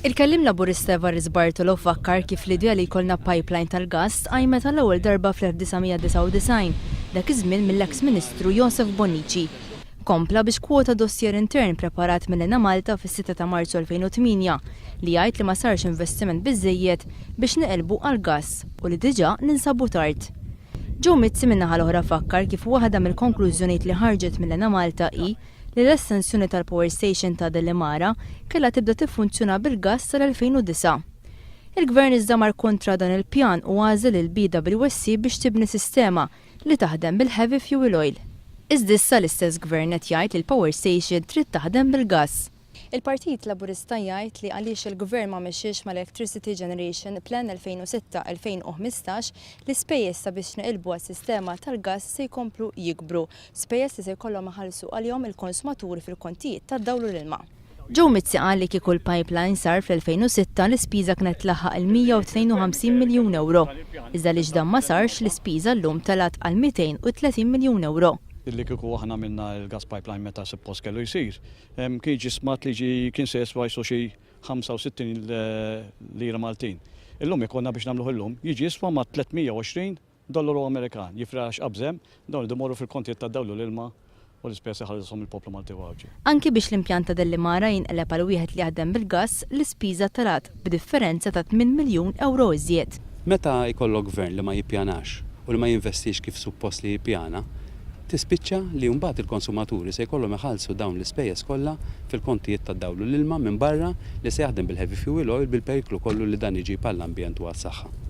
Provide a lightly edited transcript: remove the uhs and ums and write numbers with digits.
Il-kellim laburista Evaris Bartolo fakkar kif l-idea li jkollna pipeline tal-gass għajmet tal-ewwel darba fl-1999 dak iż-żmien mill-eks Ministru Joseph Bonnici. Kompla biex kwota dossier intern preparat mill-Ena Malta fis-6 ta' Marzu 2008 li jgħid li ma sarx investiment biżżejjed biex niqelbu għal-gass u li diġà ninsabu tard. Joe Mizzi min-naħa l-oħra fakkar kif waħda mill-konklużjonijiet li ħarġet mill-Ena Malta hi li l-estensjoni tal-Power Station ta' Dellimara kellha tibda tiffunzjona bil-gass sal-2009. Il-Gvern iżda mar kontra dan il-pjan u għażel il-BWSC biex tibni sistema li taħdem bil-heavy fuel oil. Iżda issa l-istess Gvern qed jgħid li l-Power Station trid taħdem bil-gass. Il-Partit Laburista jgħid li għaliex il-Gvern ma mexxiex mal-Electricity Generation Plan 2006-2015 l-ispejjeż sabiex neqilbu għas-sistema tal-gass se jkomplu jikbru, spejjeż li se jkollhom iħallsu għalihom il-konsumaturi fil-kontijiet tad-dawl u l-ilma. Joe Mizzi qal li kieku l-pipeline sar fl-2006 l-ispiża kienet tlaħħaq il-152 miljun euro, iżda li ġdan ma sarx l-ispiża llum telat għal 230 miljun euro. Illi kieku aħna minna il-gas pipeline meta suppost kellu jsir. Kien ġismat li kien se jiswajsu xi 65 lira Maltin. Illum ikonna biex nagħmluh illum jiġi jiswa ma' $320 Amerikan. Jifrax qabżem dawn idmorru fil-kontijiet tad-dawlu l-ilma u l-ispejjeż iħallishom il-poplu Malti waġġi. Anki biex l-impjant ta' Dellimara jinqeleb għal wieħed li jaħdem bil-gass, l-ispiża talat b'differenza ta' 8 miljun euro iżjed. Meta jkollok gvern li ma jippjanax u li ma jinvestix kif suppost li jippjana, tispiċċa li mbagħad il-konsumaturi se jkollhom iħallsu dawn l-ispejjeż kollha fil-kontijiet tad-dawlu l-ilma minn barra li se jaħdem bil-heavy fuel oil bil-periklu kollu li dan iġib għall-ambjent u għas-saħħa.